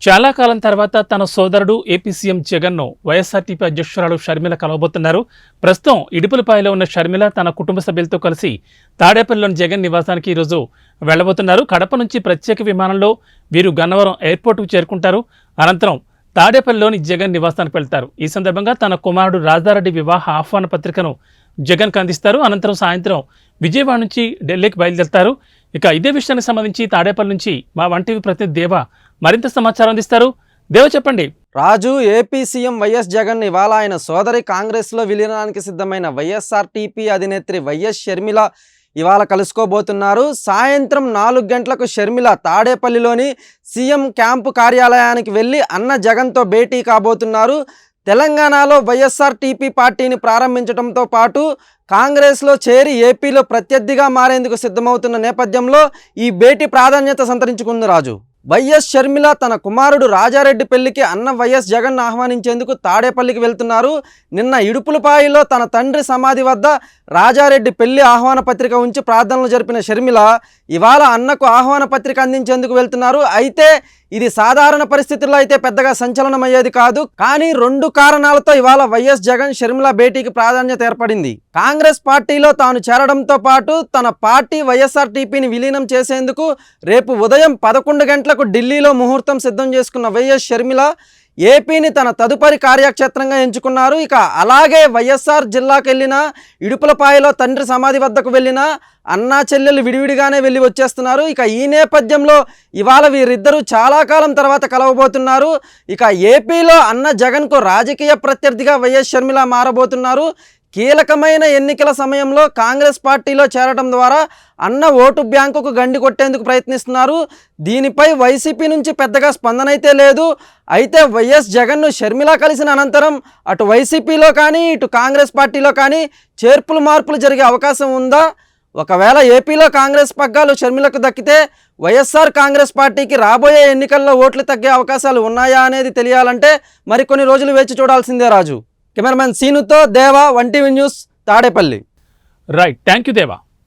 చాలా కాలం తర్వాత తన సోదరుడు ఏపీ సీఎం జగన్ను వైఎస్ఆర్టీపీ అధ్యక్షురాలు షర్మిల కలవబోతున్నారు. ప్రస్తుతం ఇడుపులపాయలో ఉన్న షర్మిల తన కుటుంబ సభ్యులతో కలిసి తాడేపల్లిలోని జగన్ నివాసానికి ఈరోజు వెళ్లబోతున్నారు. కడప నుంచి ప్రత్యేక విమానంలో వీరు గన్నవరం ఎయిర్పోర్టుకు చేరుకుంటారు. అనంతరం తాడేపల్లిలోని జగన్ నివాసానికి వెళ్తారు. ఈ సందర్భంగా తన కుమారుడు రాజారెడ్డి వివాహ ఆహ్వాన పత్రికను జగన్కు అందిస్తారు. అనంతరం సాయంత్రం విజయవాడ నుంచి ఢిల్లీకి బయలుదేరుతారు. ఇక ఇదే విషయానికి సంబంధించి తాడేపల్లి నుంచి మా వంటివి ప్రతినిధి దేవ మరింత సమాచారం అందిస్తారు. దేవ, చెప్పండి. రాజు, ఏపీ సీఎం వైఎస్ జగన్ ఇవాళ ఆయన సోదరి కాంగ్రెస్లో విలీనానికి సిద్ధమైన వైఎస్ఆర్టీపీ అధినేత్రి వైఎస్ షర్మిల ఇవాళ కలుసుకోబోతున్నారు. సాయంత్రం 4 గంటలకు షర్మిల తాడేపల్లిలోని సీఎం క్యాంపు కార్యాలయానికి వెళ్ళి అన్న జగన్తో భేటీ కాబోతున్నారు. తెలంగాణలో వైఎస్ఆర్టీపీ పార్టీని ప్రారంభించడంతో పాటు కాంగ్రెస్లో చేరి ఏపీలో ప్రత్యర్థిగా మారేందుకు సిద్ధమవుతున్న నేపథ్యంలో ఈ భేటీ ప్రాధాన్యత సంతరించుకుంది. రాజు, వైఎస్ షర్మిల తన కుమారుడు రాజారెడ్డి పెళ్లికి అన్న వైఎస్ జగన్ ఆహ్వానించేందుకు తాడేపల్లికి వెళ్తున్నారు. నిన్న ఇడుపులపాయలో తన తండ్రి సమాధి వద్ద రాజారెడ్డి పెళ్లి ఆహ్వాన పత్రిక ఉంచి ప్రార్థనలు జరిపిన షర్మిల ఇవాళ అన్నకు ఆహ్వాన పత్రిక అందించేందుకు వెళ్తున్నారు. అయితే ఇది సాధారణ పరిస్థితుల్లో అయితే పెద్దగా సంచలనమయ్యేది కాదు. కానీ 2 కారణాలతో ఇవాళ వైఎస్ జగన్ షర్మిల భేటీకి ప్రాధాన్యత ఏర్పడింది. కాంగ్రెస్ పార్టీలో తాను చేరడంతో పాటు తన పార్టీ వైఎస్ఆర్టీపీని విలీనం చేసేందుకు రేపు ఉదయం 11 గంటలకు ఢిల్లీలో ముహూర్తం సిద్ధం చేసుకున్న వైఎస్ షర్మిల ఏపీని తన తదుపరి కార్యక్షేత్రంగా ఎంచుకున్నారు. ఇక అలాగే వైఎస్ఆర్ జిల్లాకు వెళ్ళిన, ఇడుపులపాయలో తండ్రి సమాధి వద్దకు వెళ్ళిన అన్నా చెల్లెలు విడివిడిగానే వెళ్ళి వచ్చేస్తున్నారు. ఇక ఈ నేపథ్యంలో ఇవాళ వీరిద్దరూ చాలా కాలం తర్వాత కలవబోతున్నారు. ఇక ఏపీలో అన్న జగన్కు రాజకీయ ప్రత్యర్థిగా వైఎస్ షర్మిల మారబోతున్నారు. కీలకమైన ఎన్నికల సమయంలో కాంగ్రెస్ పార్టీలో చేరడం ద్వారా అన్న ఓటు బ్యాంకుకు గండి కొట్టేందుకు ప్రయత్నిస్తున్నారు. దీనిపై వైసీపీ నుంచి పెద్దగా స్పందన అయితే లేదు. అయితే వైఎస్ జగన్ను షర్మిల కలిసిన అనంతరం అటు వైసీపీలో కానీ ఇటు కాంగ్రెస్ పార్టీలో కానీ చేర్పులు మార్పులు జరిగే అవకాశం ఉందా? ఒకవేళ ఏపీలో కాంగ్రెస్ పగ్గాలు షర్మిలకు దక్కితే వైఎస్ఆర్ కాంగ్రెస్ పార్టీకి రాబోయే ఎన్నికల్లో ఓట్లు తగ్గే అవకాశాలు ఉన్నాయా అనేది తెలియాలంటే మరికొన్ని రోజులు వేచి చూడాల్సిందే. రాజు, కెమెరామెన్ సీనుతో దేవా, 1TV news, Tadepalli. Right, thank you దేవా.